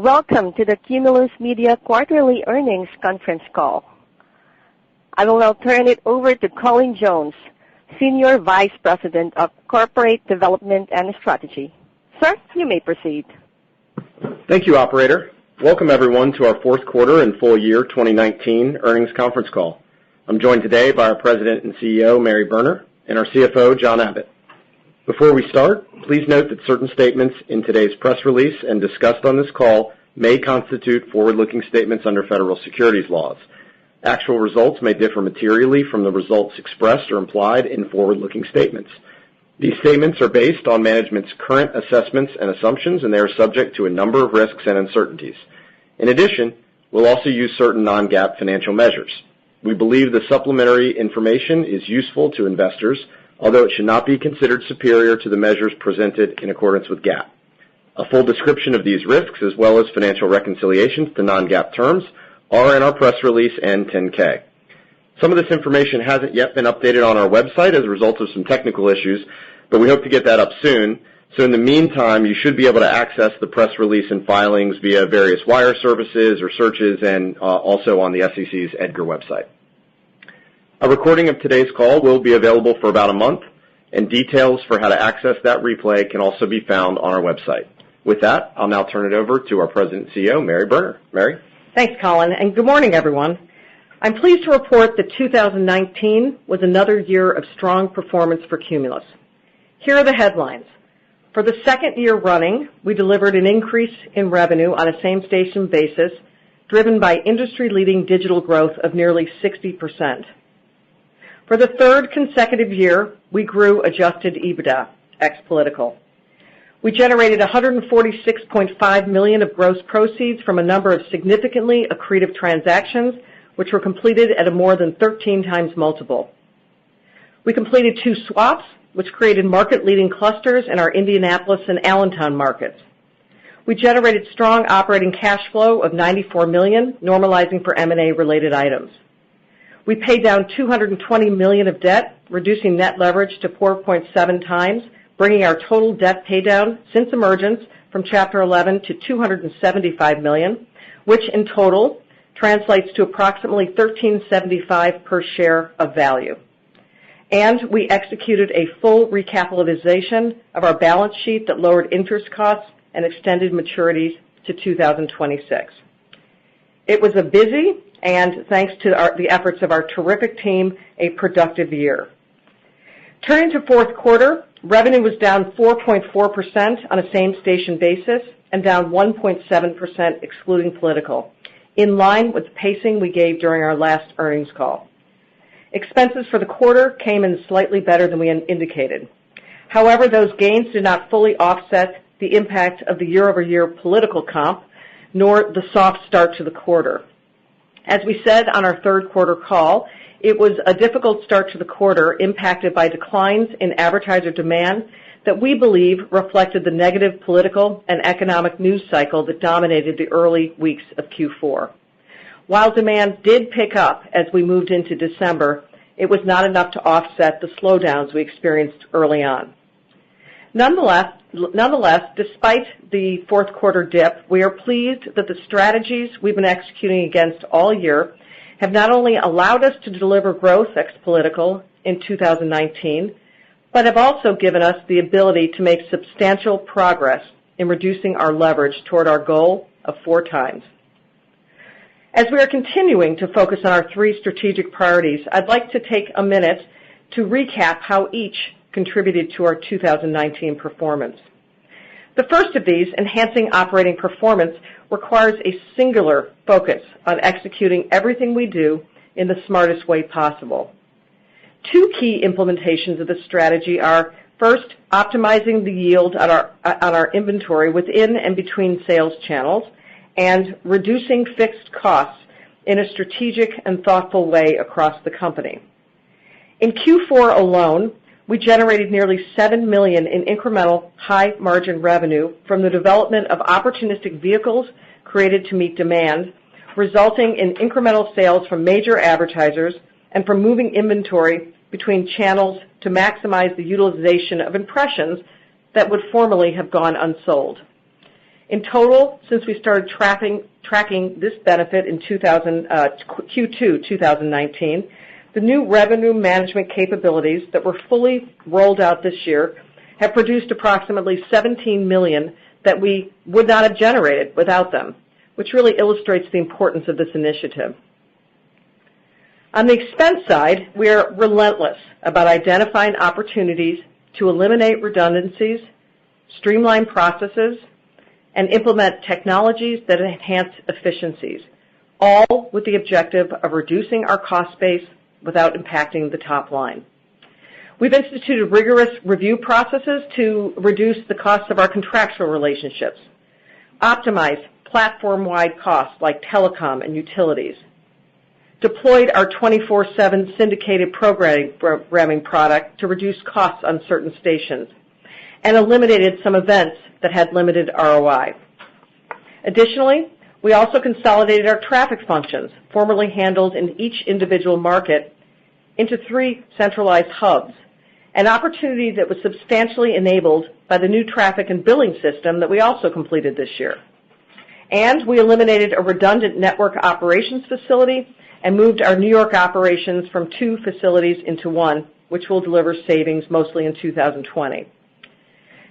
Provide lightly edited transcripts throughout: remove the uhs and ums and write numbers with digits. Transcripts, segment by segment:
Welcome to the Cumulus Media Quarterly Earnings Conference Call. I will now turn it over to Colin Jones, Senior Vice President of Corporate Development and Strategy. Sir, you may proceed. Thank you, Operator. Welcome, everyone, to our fourth quarter and full year 2019 earnings conference call. I'm joined today by our President and CEO, Mary Berner, and our CFO, John Abbott. Before we start, please note that certain statements in today's press release and discussed on this call may constitute forward-looking statements under federal securities laws. Actual results may differ materially from the results expressed or implied in forward-looking statements. These statements are based on management's current assessments and assumptions, and they are subject to a number of risks and uncertainties. In addition, we'll also use certain non-GAAP financial measures. We believe the supplementary information is useful to investors, although it should not be considered superior to the measures presented in accordance with GAAP. A full description of these risks, as well as financial reconciliations to non-GAAP terms, are in our press release and 10-K. Some of this information hasn't yet been updated on our website as a result of some technical issues, but we hope to get that up soon. So in the meantime, you should be able to access the press release and filings via various wire services or searches, and also on the SEC's EDGAR website. A recording of today's call will be available for about a month, and details for how to access that replay can also be found on our website. With that, I'll now turn it over to our President and CEO, Mary Berner. Mary? Thanks, Colin, and good morning, everyone. I'm pleased to report that 2019 was another year of strong performance for Cumulus. Here are the headlines. For the second year running, we delivered an increase in revenue on a same-station basis, driven by industry-leading digital growth of nearly 60%. For the third consecutive year, we grew adjusted EBITDA, ex-political. We generated $146.5 million of gross proceeds from a number of significantly accretive transactions, which were completed at a more than 13 times multiple. We completed 2 swaps, which created market-leading clusters in our Indianapolis and Allentown markets. We generated strong operating cash flow of $94 million, normalizing for M&A-related items. We paid down $220 million of debt, reducing net leverage to 4.7 times, bringing our total debt paydown since emergence from Chapter 11 to $275 million, which in total translates to approximately $13.75 per share of value. And we executed a full recapitalization of our balance sheet that lowered interest costs and extended maturities to 2026. It was a busy and, thanks to the efforts of our terrific team, a productive year. Turning to fourth quarter, revenue was down 4.4% on a same-station basis and down 1.7% excluding political, in line with the pacing we gave during our last earnings call. Expenses for the quarter came in slightly better than we indicated. However, those gains did not fully offset the impact of the year-over-year political comp, nor the soft start to the quarter. As we said on our third quarter call, it was a difficult start to the quarter impacted by declines in advertiser demand that we believe reflected the negative political and economic news cycle that dominated the early weeks of Q4. While demand did pick up as we moved into December, it was not enough to offset the slowdowns we experienced early on. Nonetheless, despite the fourth quarter dip, we are pleased that the strategies we've been executing against all year have not only allowed us to deliver growth ex-political in 2019, but have also given us the ability to make substantial progress in reducing our leverage toward our goal of 4 times. As we are continuing to focus on our 3 strategic priorities, I'd like to take a minute to recap how each contributed to our 2019 performance. The first of these, enhancing operating performance, requires a singular focus on executing everything we do in the smartest way possible. 2 key implementations of this strategy are, first, optimizing the yield on our inventory within and between sales channels, and reducing fixed costs in a strategic and thoughtful way across the company. In Q4 alone, we generated nearly $7 million in incremental high-margin revenue from the development of opportunistic vehicles created to meet demand, resulting in incremental sales from major advertisers and from moving inventory between channels to maximize the utilization of impressions that would formerly have gone unsold. In total, since we started tracking this benefit in Q2 2019, the new revenue management capabilities that were fully rolled out this year have produced approximately $17 million that we would not have generated without them, which really illustrates the importance of this initiative. On the expense side, we are relentless about identifying opportunities to eliminate redundancies, streamline processes, and implement technologies that enhance efficiencies, all with the objective of reducing our cost base without impacting the top line. We've instituted rigorous review processes to reduce the costs of our contractual relationships, optimize platform-wide costs like telecom and utilities, deployed our 24/7 syndicated programming product to reduce costs on certain stations, and eliminated some events that had limited ROI. Additionally, we also consolidated our traffic functions, formerly handled in each individual market, into 3 centralized hubs, an opportunity that was substantially enabled by the new traffic and billing system that we also completed this year. And we eliminated a redundant network operations facility and moved our New York operations from 2 facilities into 1, which will deliver savings mostly in 2020.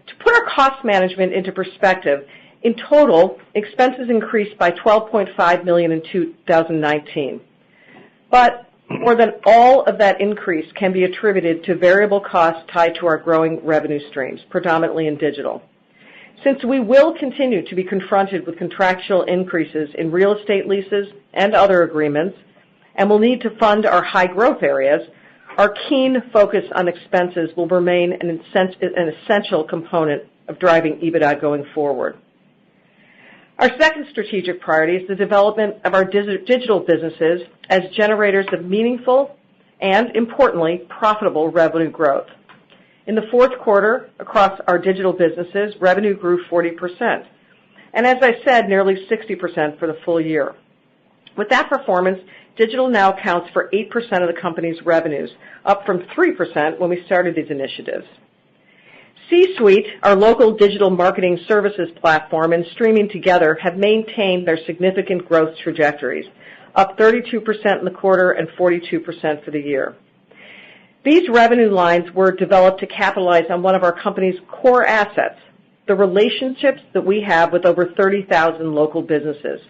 To put our cost management into perspective, in total, expenses increased by $12.5 million in 2019. But more than all of that increase can be attributed to variable costs tied to our growing revenue streams, predominantly in digital. Since we will continue to be confronted with contractual increases in real estate leases and other agreements, and will need to fund our high growth areas, our keen focus on expenses will remain an essential component of driving EBITDA going forward. Our second strategic priority is the development of our digital businesses as generators of meaningful and, importantly, profitable revenue growth. In the fourth quarter, across our digital businesses, revenue grew 40%, and as I said, nearly 60% for the full year. With that performance, digital now accounts for 8% of the company's revenues, up from 3% when we started these initiatives. C-Suite, our local digital marketing services platform, and Streaming Together have maintained their significant growth trajectories, up 32% in the quarter and 42% for the year. These revenue lines were developed to capitalize on one of our company's core assets, the relationships that we have with over 30,000 local businesses.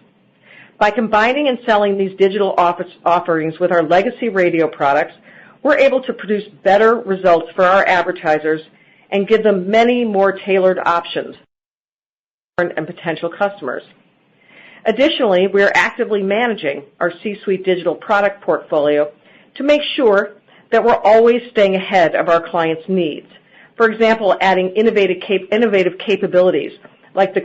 By combining and selling these digital offerings with our legacy radio products, we're able to produce better results for our advertisers and give them many more tailored options and potential customers. Additionally, we are actively managing our C-Suite digital product portfolio to make sure that we're always staying ahead of our clients' needs. For example, adding innovative capabilities like the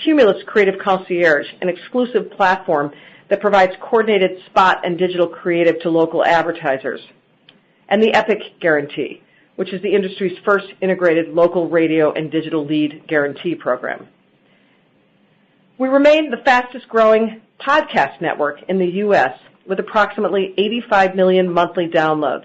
Cumulus Creative Concierge, an exclusive platform that provides coordinated spot and digital creative to local advertisers, and the Epic Guarantee, which is the industry's first integrated local radio and digital lead guarantee program. We remain the fastest growing podcast network in the U.S. with approximately 85 million monthly downloads.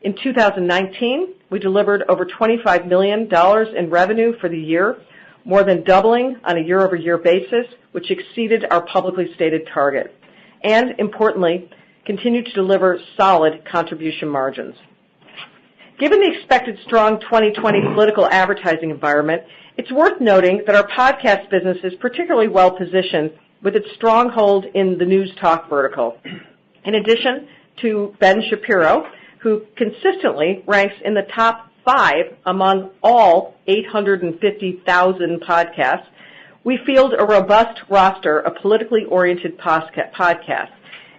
In 2019, we delivered over $25 million in revenue for the year, more than doubling on a year-over-year basis, which exceeded our publicly stated target, and importantly, continued to deliver solid contribution margins. Given the expected strong 2020 political advertising environment, it's worth noting that our podcast business is particularly well positioned with its stronghold in the news talk vertical. In addition to Ben Shapiro, who consistently ranks in the top 5 among all 850,000 podcasts, we field a robust roster of politically oriented podcasts,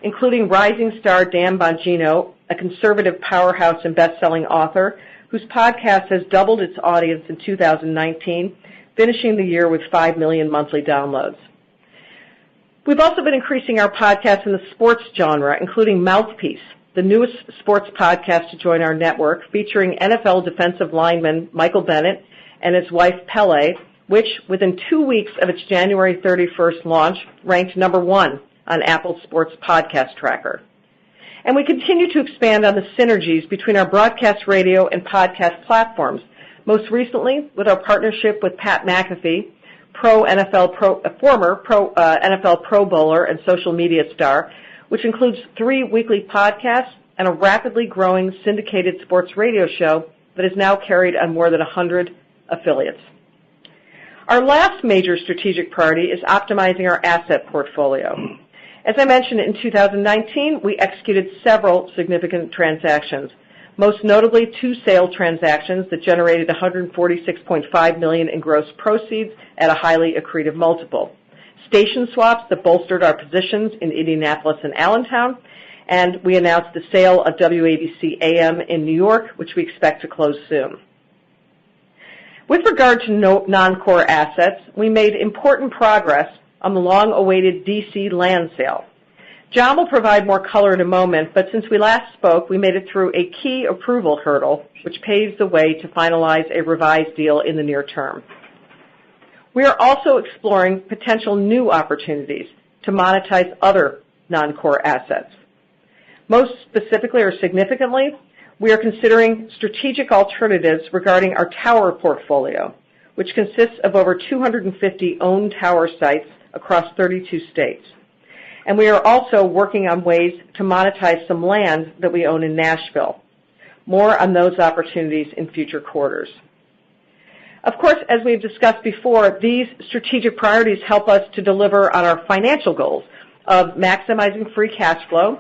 including rising star Dan Bongino, a conservative powerhouse and best-selling author, whose podcast has doubled its audience in 2019, finishing the year with 5 million monthly downloads. We've also been increasing our podcasts in the sports genre, including Mouthpiece, the newest sports podcast to join our network, featuring NFL defensive lineman Michael Bennett and his wife Pele, which, within 2 weeks of its January 31st launch, ranked number 1 on Apple Sports Podcast Tracker. And we continue to expand on the synergies between our broadcast radio and podcast platforms, most recently with our partnership with Pat McAfee, former NFL Pro Bowler and social media star, which includes 3 weekly podcasts and a rapidly growing syndicated sports radio show that is now carried on more than 100 affiliates. Our last major strategic priority is optimizing our asset portfolio. As I mentioned, in 2019, we executed several significant transactions, most notably 2 sale transactions that generated $146.5 million in gross proceeds at a highly accretive multiple, station swaps that bolstered our positions in Indianapolis and Allentown, and we announced the sale of WABC AM in New York, which we expect to close soon. With regard to non-core assets, we made important progress on the long-awaited D.C. land sale. John will provide more color in a moment, but since we last spoke, we made it through a key approval hurdle, which paves the way to finalize a revised deal in the near term. We are also exploring potential new opportunities to monetize other non-core assets. Most specifically or significantly, we are considering strategic alternatives regarding our tower portfolio, which consists of over 250 owned tower sites across 32 states. And we are also working on ways to monetize some land that we own in Nashville. More on those opportunities in future quarters. Of course, as we've discussed before, these strategic priorities help us to deliver on our financial goals of maximizing free cash flow,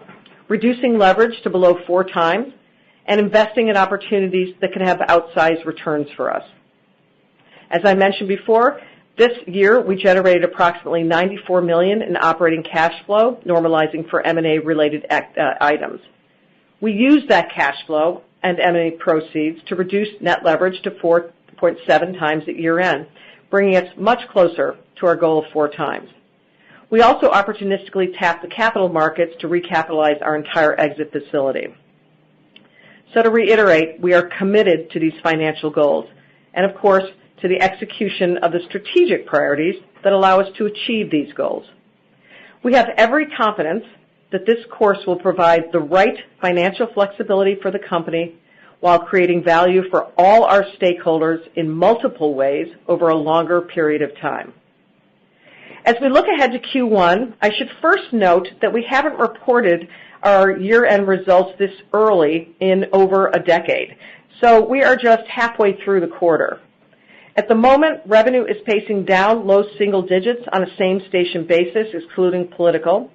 reducing leverage to below 4 times, and investing in opportunities that can have outsized returns for us. As I mentioned before, this year we generated approximately $94 million in operating cash flow, normalizing for M&A-related items. We used that cash flow and M&A proceeds to reduce net leverage to 4.7 times at year-end, bringing us much closer to our goal of 4 times. We also opportunistically tapped the capital markets to recapitalize our entire exit facility. So to reiterate, we are committed to these financial goals and, of course, to the execution of the strategic priorities that allow us to achieve these goals. We have every confidence that this course will provide the right financial flexibility for the company while creating value for all our stakeholders in multiple ways over a longer period of time. As we look ahead to Q1, I should first note that we haven't reported our year-end results this early in over a decade, so we are just halfway through the quarter. At the moment, revenue is pacing down low single digits on a same-station basis, excluding political,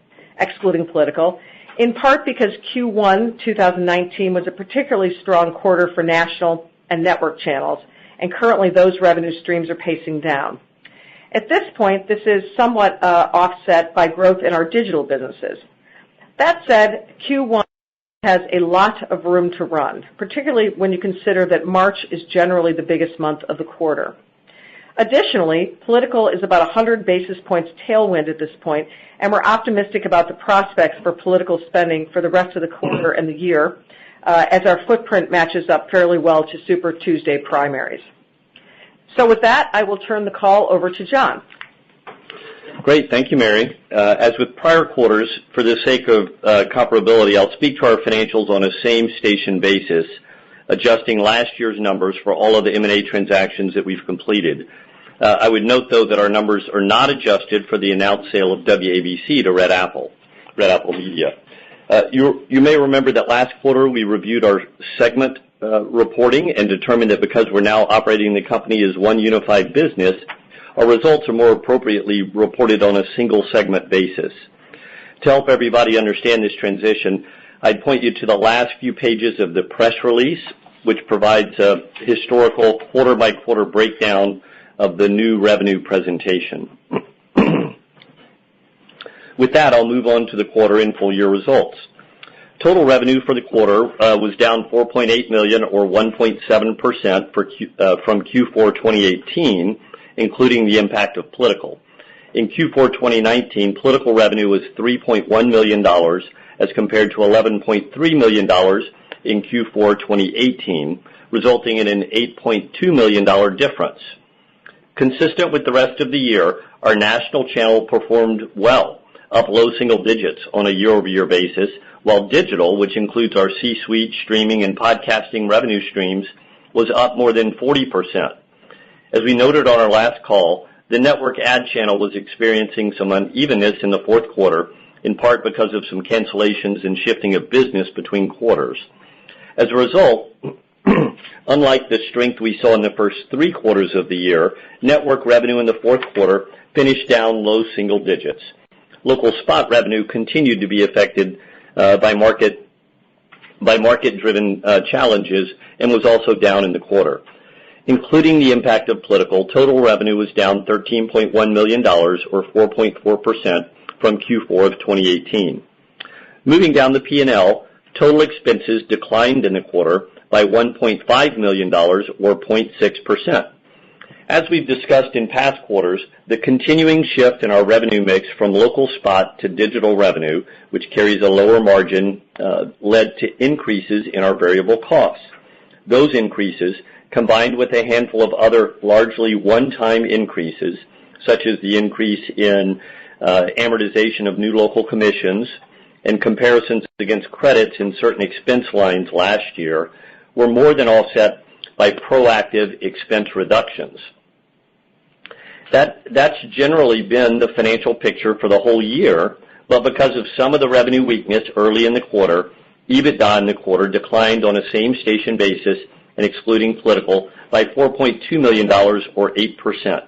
in part because Q1 2019 was a particularly strong quarter for national and network channels, and currently those revenue streams are pacing down. At this point, this is somewhat offset by growth in our digital businesses. That said, Q1 has a lot of room to run, particularly when you consider that March is generally the biggest month of the quarter. Additionally, political is about 100 basis points tailwind at this point, and we're optimistic about the prospects for political spending for the rest of the quarter and the year, as our footprint matches up fairly well to Super Tuesday primaries. So with that, I will turn the call over to John. Great. Thank you, Mary. As with prior quarters, for the sake of comparability, I'll speak to our financials on a same-station basis, adjusting last year's numbers for all of the M&A transactions that we've completed. I would note, though, that our numbers are not adjusted for the announced sale of WABC to Red Apple Media. You may remember that last quarter we reviewed our segment reporting and determined that because we're now operating the company as one unified business, our results are more appropriately reported on a single segment basis. To help everybody understand this transition, I'd point you to the last few pages of the press release, which provides a historical quarter-by-quarter breakdown of the new revenue presentation. With that, I'll move on to the quarter and full year results. Total revenue for the quarter was down $4.8 million or 1.7% from Q4 2018, including the impact of political. In Q4 2019, political revenue was $3.1 million as compared to $11.3 million in Q4 2018, resulting in an $8.2 million difference. Consistent with the rest of the year, our national channel performed well, up low single digits on a year-over-year basis, while digital, which includes our C-Suite, streaming, and podcasting revenue streams, was up more than 40%. As we noted on our last call, the network ad channel was experiencing some unevenness in the fourth quarter, in part because of some cancellations and shifting of business between quarters. As a result, unlike the strength we saw in the first 3 quarters of the year, network revenue in the fourth quarter finished down low single digits. Local spot revenue continued to be affected by market-driven challenges and was also down in the quarter. Including the impact of political, total revenue was down $13.1 million, or 4.4%, from Q4 of 2018. Moving down the P&L, total expenses declined in the quarter by $1.5 million, or 0.6%. As we've discussed in past quarters, the continuing shift in our revenue mix from local spot to digital revenue, which carries a lower margin, led to increases in our variable costs. Those increases, combined with a handful of other largely one-time increases, such as the increase in amortization of new local commissions and comparisons against credits in certain expense lines last year, were more than offset by proactive expense reductions. That's generally been the financial picture for the whole year, but because of some of the revenue weakness early in the quarter, EBITDA in the quarter declined on a same-station basis and excluding political by $4.2 million, or 8%.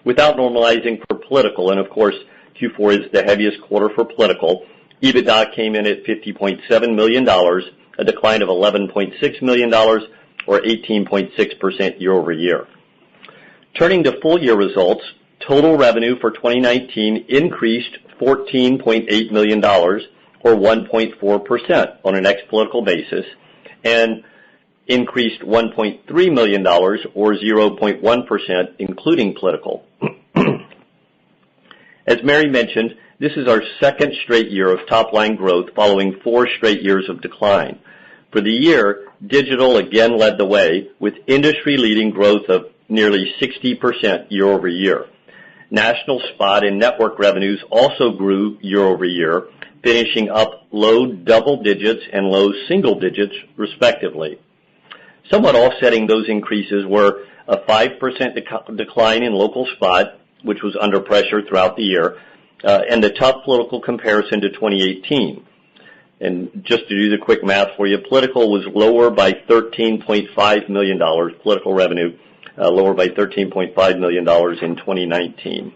Without normalizing for political, and of course Q4 is the heaviest quarter for political, EBITDA came in at $50.7 million, a decline of $11.6 million, or 18.6% year over year. Turning to full-year results, total revenue for 2019 increased $14.8 million, or 1.4% on an ex-political basis, and increased $1.3 million, or 0.1%, including political. As Mary mentioned, this is our second straight year of top-line growth following 4 straight years of decline. For the year, digital again led the way with industry-leading growth of nearly 60% year over year. National spot and network revenues also grew year over year, finishing up low double digits and low single digits, respectively. Somewhat offsetting those increases were a 5% decline in local spot, which was under pressure throughout the year, and the tough political comparison to 2018. And just to do the quick math for you, political was lower by $13.5 million, political revenue lower by $13.5 million in 2019.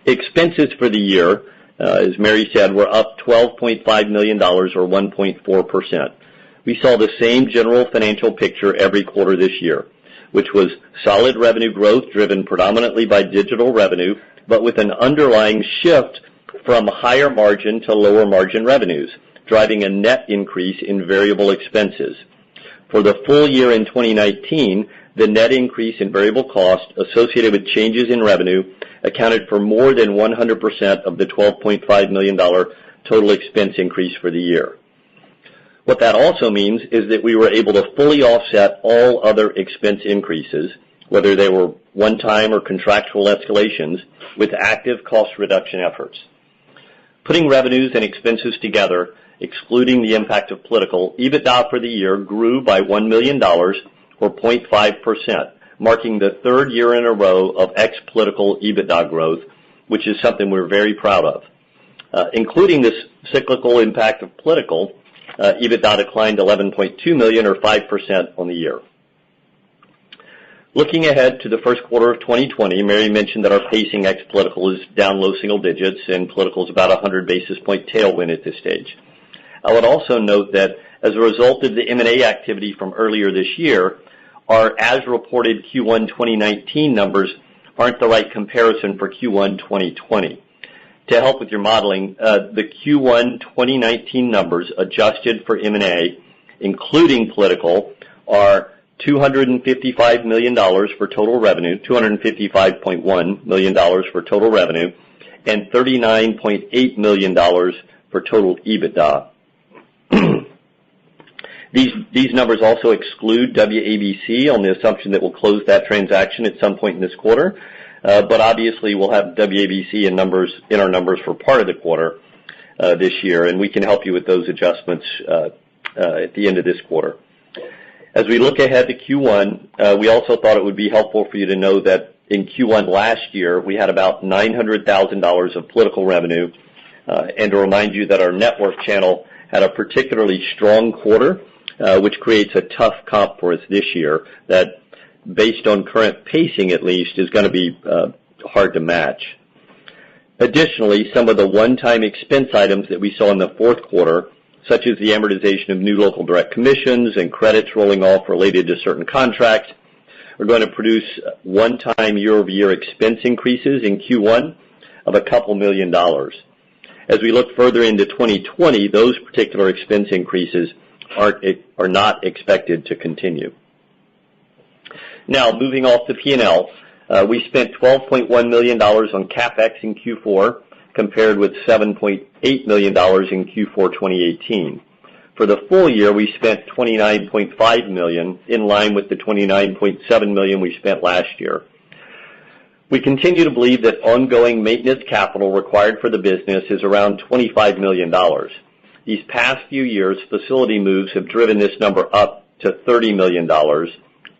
Expenses for the year, as Mary said, were up $12.5 million, or 1.4%. We saw the same general financial picture every quarter this year, which was solid revenue growth driven predominantly by digital revenue, but with an underlying shift from higher margin to lower margin revenues, driving a net increase in variable expenses. For the full year in 2019, the net increase in variable cost associated with changes in revenue accounted for more than 100% of the $12.5 million total expense increase for the year. What that also means is that we were able to fully offset all other expense increases, whether they were one-time or contractual escalations, with active cost reduction efforts. Putting revenues and expenses together, excluding the impact of political, EBITDA for the year grew by $1 million, or 0.5%, marking the 3rd year in a row of ex-political EBITDA growth, which is something we're very proud of. Including this cyclical impact of political, EBITDA declined $11.2 million, or 5% on the year. Looking ahead to the first quarter of 2020, Mary mentioned that our pacing ex-political is down low single digits, and political is about 100 basis point tailwind at this stage. I would also note that as a result of the M&A activity from earlier this year, our as-reported Q1 2019 numbers aren't the right comparison for Q1 2020. To help with your modeling, the Q1 2019 numbers adjusted for M&A, including political, are $255 million for total revenue, $255.1 million for total revenue, and $39.8 million for total EBITDA. These numbers also exclude WABC on the assumption that we'll close that transaction at some point in this quarter, but obviously we'll have WABC in our numbers for part of the quarter this year, and we can help you with those adjustments at the end of this quarter. As we look ahead to Q1, we also thought it would be helpful for you to know that in Q1 last year, we had about $900,000 of political revenue. And to remind you that our network channel had a particularly strong quarter, which creates a tough comp for us this year that, based on current pacing at least, is going to be hard to match. Additionally, some of the one-time expense items that we saw in the fourth quarter, such as the amortization of new local direct commissions and credits rolling off related to certain contracts, are going to produce one-time year-over-year expense increases in Q1 of a couple $1 million. As we look further into 2020, those particular expense increases are not expected to continue. Now, moving off the P&L, we spent $12.1 million on CapEx in Q4, compared with $7.8 million in Q4 2018. For the full year, we spent $29.5 million, in line with the $29.7 million we spent last year. We continue to believe that ongoing maintenance capital required for the business is around $25 million. These past few years, facility moves have driven this number up to $30 million,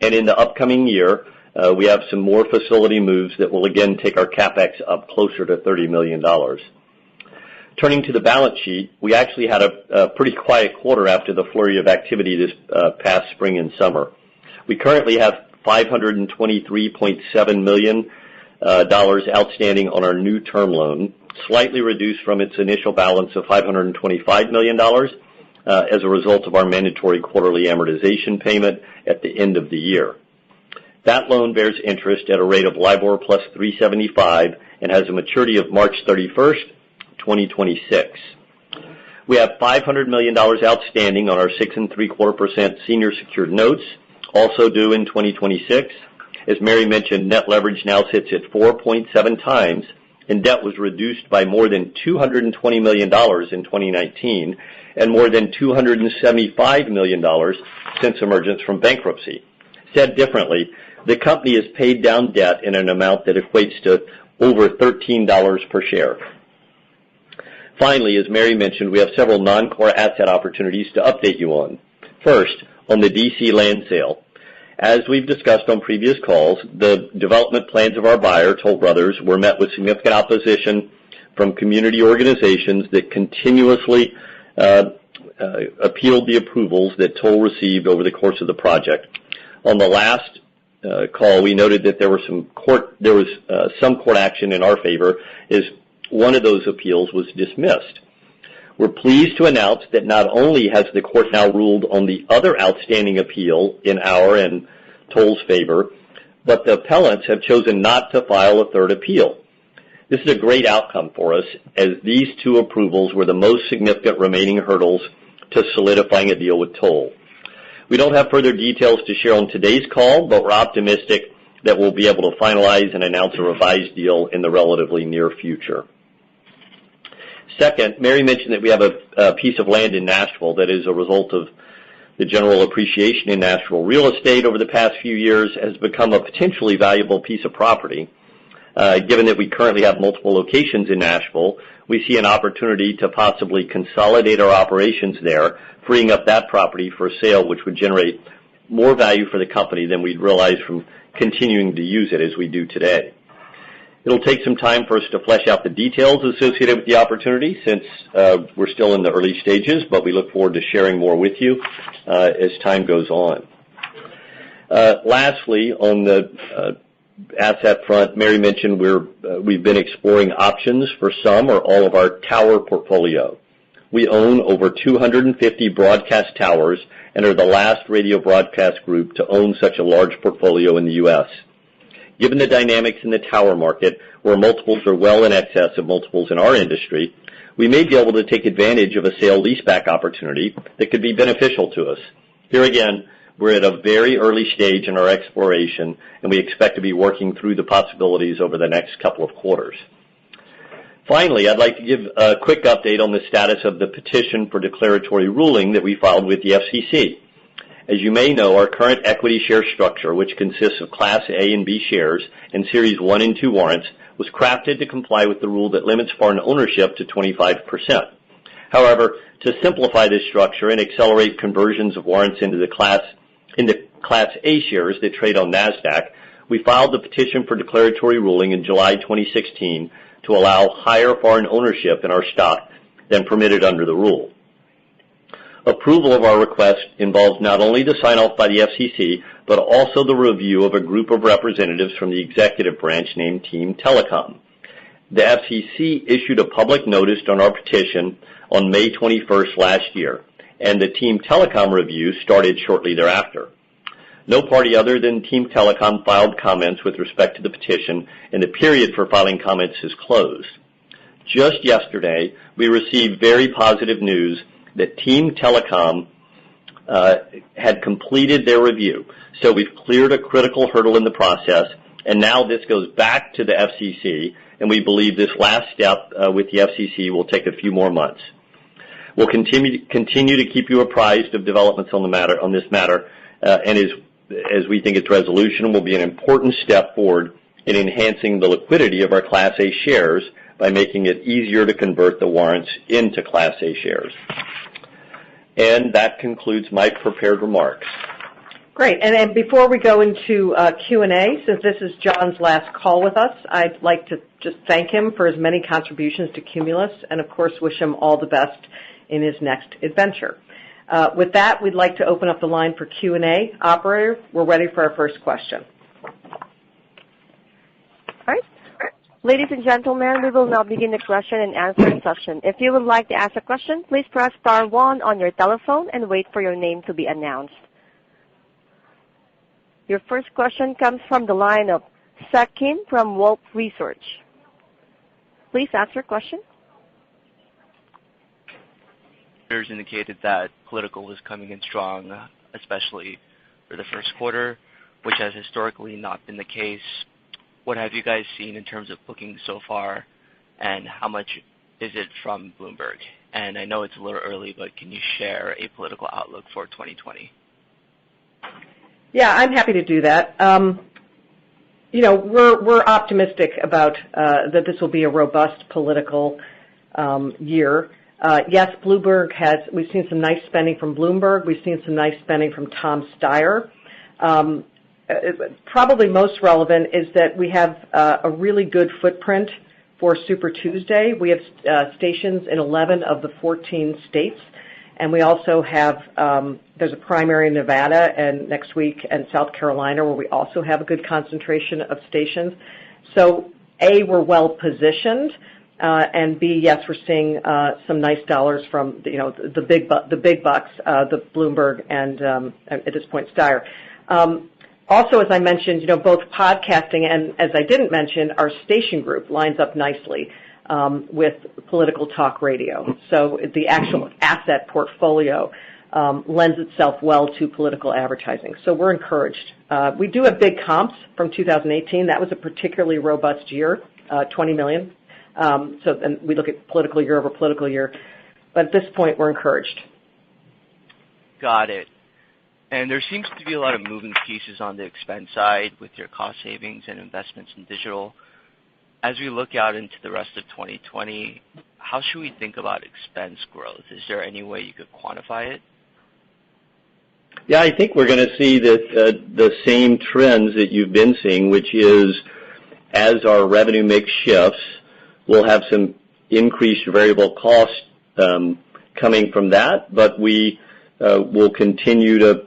and in the upcoming year, we have some more facility moves that will again take our CapEx up closer to $30 million. Turning to the balance sheet, we actually had a pretty quiet quarter after the flurry of activity this past spring and summer. We currently have $523.7 million outstanding on our new term loan, slightly reduced from its initial balance of $525 million as a result of our mandatory quarterly amortization payment at the end of the year. That loan bears interest at a rate of LIBOR plus 375 and has a maturity of March 31st, 2026. We have $500 million outstanding on our 6.75% senior secured notes, also due in 2026. As Mary mentioned, net leverage now sits at 4.7 times, and debt was reduced by more than $220 million in 2019 and more than $275 million since emergence from bankruptcy. Said differently, the company has paid down debt in an amount that equates to over $13 per share. Finally, as Mary mentioned, we have several non-core asset opportunities to update you on. First, on the D.C. land sale. As we've discussed on previous calls, the development plans of our buyer, Toll Brothers, were met with significant opposition from community organizations that continuously appealed the approvals that Toll received over the course of the project. On the last call, we noted that there was some court action in our favor, as one of those appeals was dismissed. We're pleased to announce that not only has the court now ruled on the other outstanding appeal in our and Toll's favor, but the appellants have chosen not to file a third appeal. This is a great outcome for us, as these two approvals were the most significant remaining hurdles to solidifying a deal with Toll. We don't have further details to share on today's call, but we're optimistic that we'll be able to finalize and announce a revised deal in the relatively near future. Second, Mary mentioned that we have a piece of land in Nashville that is a result of the general appreciation in Nashville real estate over the past few years has become a potentially valuable piece of property. Given that we currently have multiple locations in Nashville, we see an opportunity to possibly consolidate our operations there, freeing up that property for sale, which would generate more value for the company than we'd realize from continuing to use it as we do today. It'll take some time for us to flesh out the details associated with the opportunity, since we're still in the early stages, but we look forward to sharing more with you as time goes on. Lastly, on the asset front, Mary mentioned we've been exploring options for some or all of our tower portfolio. We own over 250 broadcast towers and are the last radio broadcast group to own such a large portfolio in the U.S. Given the dynamics in the tower market, where multiples are well in excess of multiples in our industry, we may be able to take advantage of a sale-leaseback opportunity that could be beneficial to us. Here again, we're at a very early stage in our exploration, and we expect to be working through the possibilities over the next couple of quarters. Finally, I'd like to give a quick update on the status of the petition for declaratory ruling that we filed with the FCC. As you may know, our current equity share structure, which consists of Class A and B shares and Series 1 and 2 warrants, was crafted to comply with the rule that limits foreign ownership to 25%. However, to simplify this structure and accelerate conversions of warrants into Class A shares that trade on NASDAQ, We filed the petition for declaratory ruling in July 2016 to allow higher foreign ownership in our stock than permitted under the rule. Approval of our request involves not only the sign-off by the FCC, but also the review of a group of representatives from the executive branch named Team Telecom. The FCC issued a public notice on our petition on May 21st last year, and the Team Telecom review started shortly thereafter. No party other than Team Telecom filed comments with respect to the petition, and the period for filing comments is closed. Just yesterday, we received very positive news that Team Telecom had completed their review. So we've cleared a critical hurdle in the process, and now this goes back to the FCC, and we believe this last step with the FCC will take a few more months. We'll continue to keep you apprised of developments on this matter, and as we think its resolution will be an important step forward in enhancing the liquidity of our Class A shares by making it easier to convert the warrants into Class A shares. And that concludes my prepared remarks. Great. And before we go into Q&A, since this is John's last call with us, I'd like to just thank him for his many contributions to Cumulus and, of course, wish him all the best in his next adventure. With that, we'd like to open up the line for Q&A. Operator, we're ready for our first question. All right. Ladies and gentlemen, we will now begin the question and answer session. If you would like to ask a question, please press star 1 on your telephone and wait for your name to be announced. Your first question comes from the line of Sakin from Wolfe Research. Please ask your question. Indicated that political was coming in strong, especially for the first quarter, which has historically not been the case. What have you guys seen in terms of bookings so far, and how much is it from Bloomberg? And I know it's a little early, but can you share a political outlook for 2020? Yeah, I'm happy to do that. We're optimistic about that this will be a robust political year. Yes, we've seen some nice spending from Bloomberg. We've seen some nice spending from Tom Steyer. Probably most relevant is that we have a really good footprint for Super Tuesday. We have stations in 11 of the 14 states, and we also have, there's a primary in Nevada and next week and South Carolina where we also have a good concentration of stations. So, A, we're well positioned, and B, yes, we're seeing some nice dollars from, the big bucks, the Bloomberg and at this point Steyer. Also, as I mentioned, both podcasting and, as I didn't mention, our station group lines up nicely with political talk radio. So the actual asset portfolio lends itself well to political advertising. So we're encouraged. We do have big comps from 2018. That was a particularly robust year, $20 million. And we look at political year over political year. But at this point, we're encouraged. Got it. And there seems to be a lot of moving pieces on the expense side with your cost savings and investments in digital. As we look out into the rest of 2020, how should we think about expense growth? Is there any way you could quantify it? Yeah, I think we're going to see the same trends that you've been seeing, which is as our revenue mix shifts, we'll have some increased variable costs coming from that, but we will continue to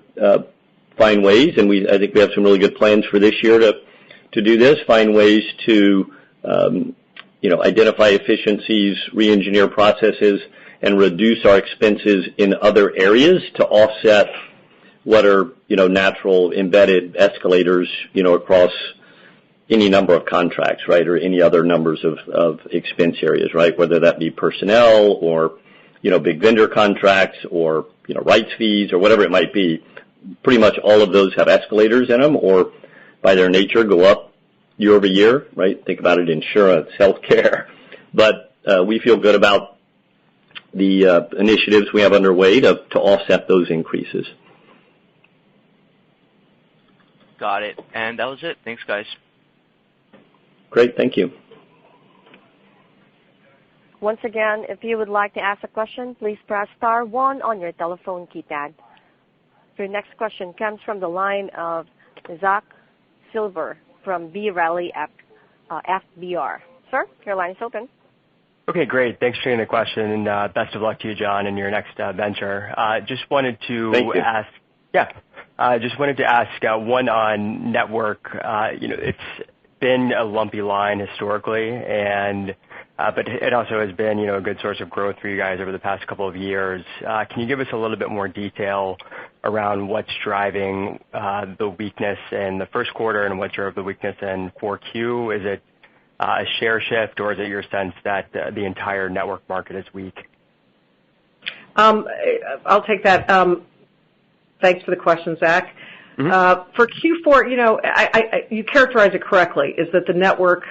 find ways, and I think we have some really good plans for this year to do this, find ways to identify efficiencies, re-engineer processes, and reduce our expenses in other areas to offset what are natural embedded escalators across any number of contracts, right, or any other numbers of expense areas, right, whether that be personnel or big vendor contracts or rights fees or whatever it might be. Pretty much all of those have escalators in them, or by their nature go up year over year, right? Think about it, insurance, healthcare. But we feel good about the initiatives we have underway to offset those increases. Got it. And that was it. Thanks, guys. Great. Thank you. Once again, if you would like to ask a question, please press star 1 on your telephone keypad. Your next question comes from the line of Zach Silver from B. Riley FBR. Sir, your line is open. Okay, great. Thanks for taking the question, and best of luck to you, John, in your next venture. Just wanted to ask. Yeah. Just wanted to ask one on network. It's been a lumpy line historically, and but it also has been a good source of growth for you guys over the past couple of years. Can you give us a little bit more detail around what's driving the weakness in the first quarter and what drove the weakness in 4Q? Is it a share shift, or is it your sense that the entire network market is weak? I'll take that. Thanks for the question, Zach. Mm-hmm. For Q4, you characterize it correctly, is that the network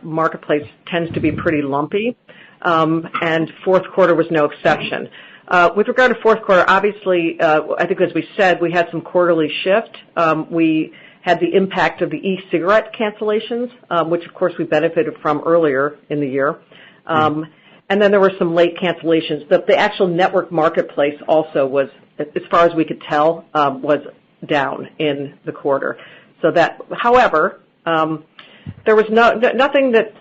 marketplace tends to be pretty lumpy, and fourth quarter was no exception. With regard to fourth quarter, obviously, I think as we said, we had some quarterly shift. We had the impact of the e-cigarette cancellations, which of course we benefited from earlier in the year. And then there were some late cancellations. The actual network marketplace also was, as far as we could tell, was down in the quarter. So that, however, there was nothing that,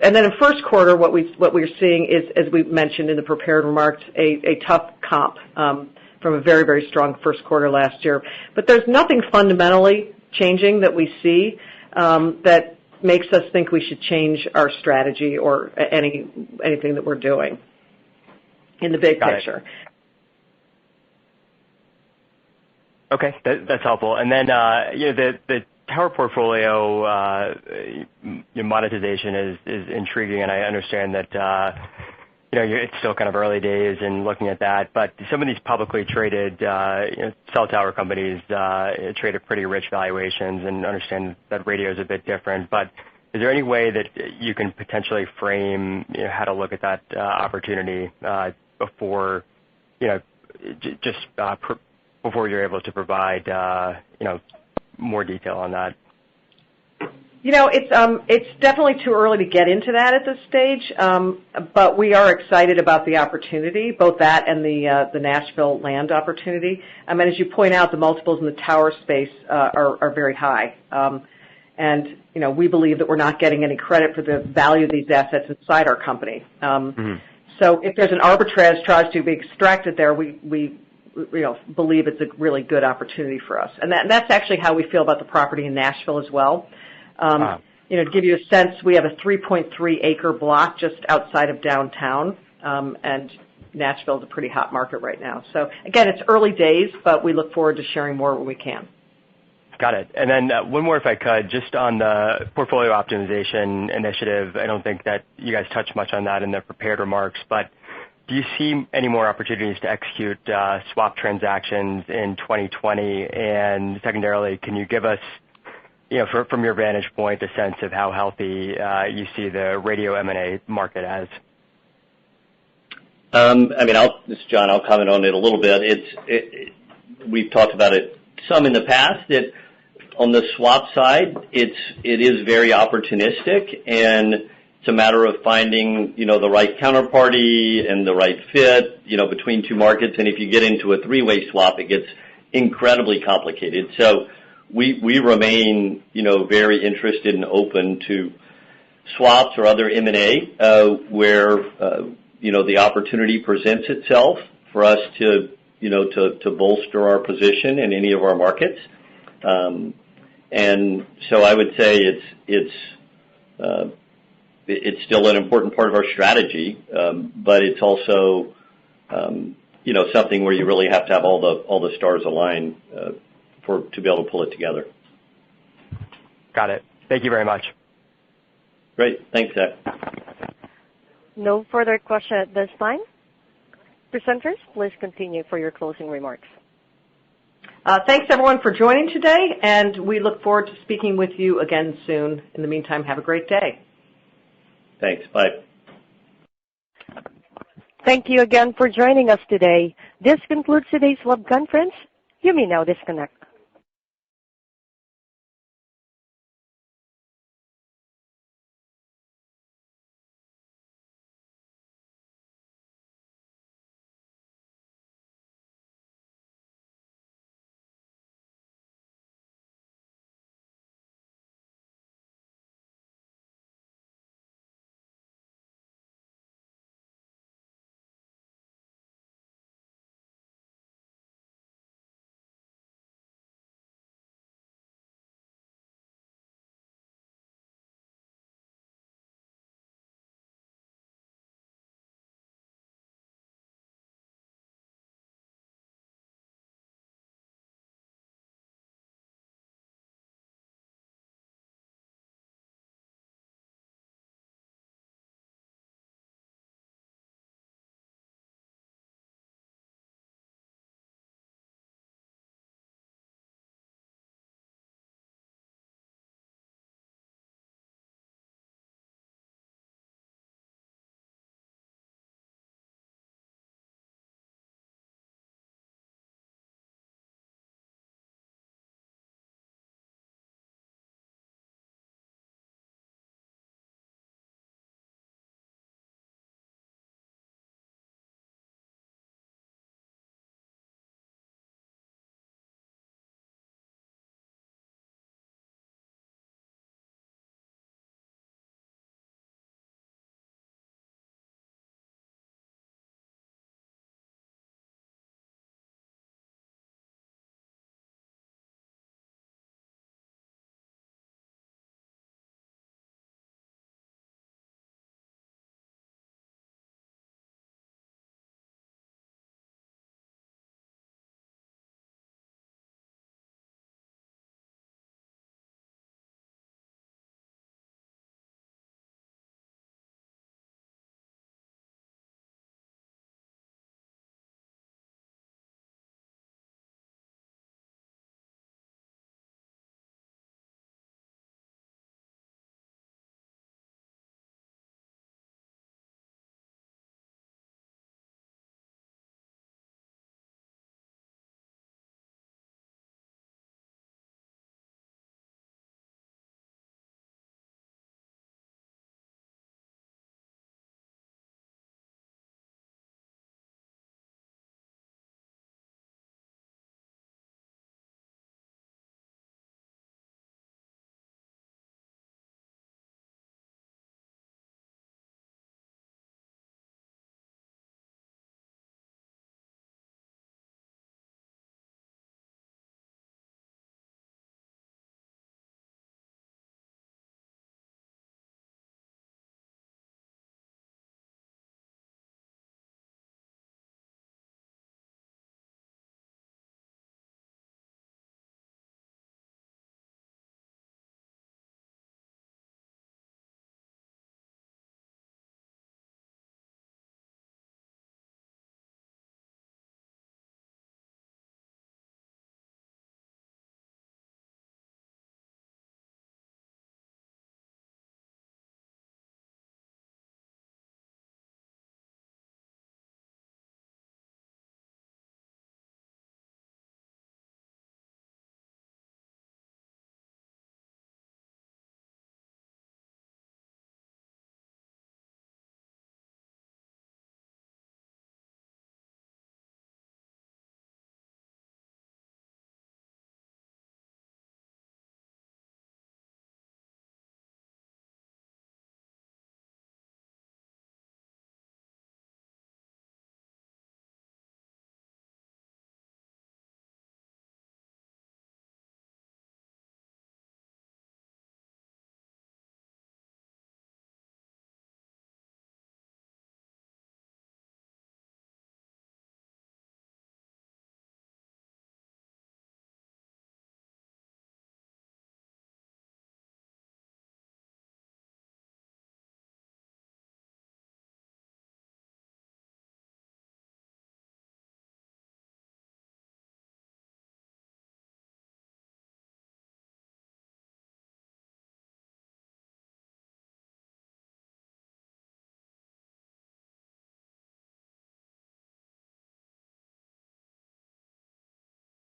and then in first quarter, what we're seeing is, as we mentioned in the prepared remarks, a tough comp from a very, very strong first quarter last year. But there's nothing fundamentally changing that we see that makes us think we should change our strategy or anything that we're doing in the big picture. Okay, that's helpful. And then, the tower portfolio monetization is intriguing, and I understand that it's still kind of early days in looking at that. But some of these publicly traded cell tower companies trade at pretty rich valuations, and understand that radio is a bit different. But is there any way that you can potentially frame how to look at that opportunity before before you're able to provide more detail on that? It's definitely too early to get into that at this stage, but we are excited about the opportunity, both that and the Nashville land opportunity. I mean, as you point out, the multiples in the tower space are very high, and we believe that we're not getting any credit for the value of these assets inside our company. So if there's an arbitrage tries to be extracted there, we believe it's a really good opportunity for us, and that's actually how we feel about the property in Nashville as well. To give you a sense, we have a 3.3-acre block just outside of downtown, and Nashville is a pretty hot market right now. So, again, it's early days, but we look forward to sharing more when we can. Got it. And then one more, if I could, just on the portfolio optimization initiative. I don't think that you guys touched much on that in the prepared remarks, but do you see any more opportunities to execute swap transactions in 2020? And secondarily, can you give us, from your vantage point, a sense of how healthy you see the radio M&A market as? This is John. I'll comment on it a little bit. We've talked about it some in the past. That on the swap side, it is very opportunistic, and it's a matter of finding the right counterparty and the right fit between two markets. And if you get into a three-way swap, it gets incredibly complicated. So we remain, very interested and open to swaps or other M&A where, the opportunity presents itself for us to bolster our position in any of our markets. And so I would say it's still an important part of our strategy, but it's also, something where you really have to have all the stars align to be able to pull it together. Got it. Thank you very much. Great. Thanks, Zach. No further question at this time. Presenters, please continue for your closing remarks. Thanks, everyone, for joining today, and we look forward to speaking with you again soon. In the meantime, have a great day. Thanks. Bye. Thank you again for joining us today. This concludes today's web conference. You may now disconnect.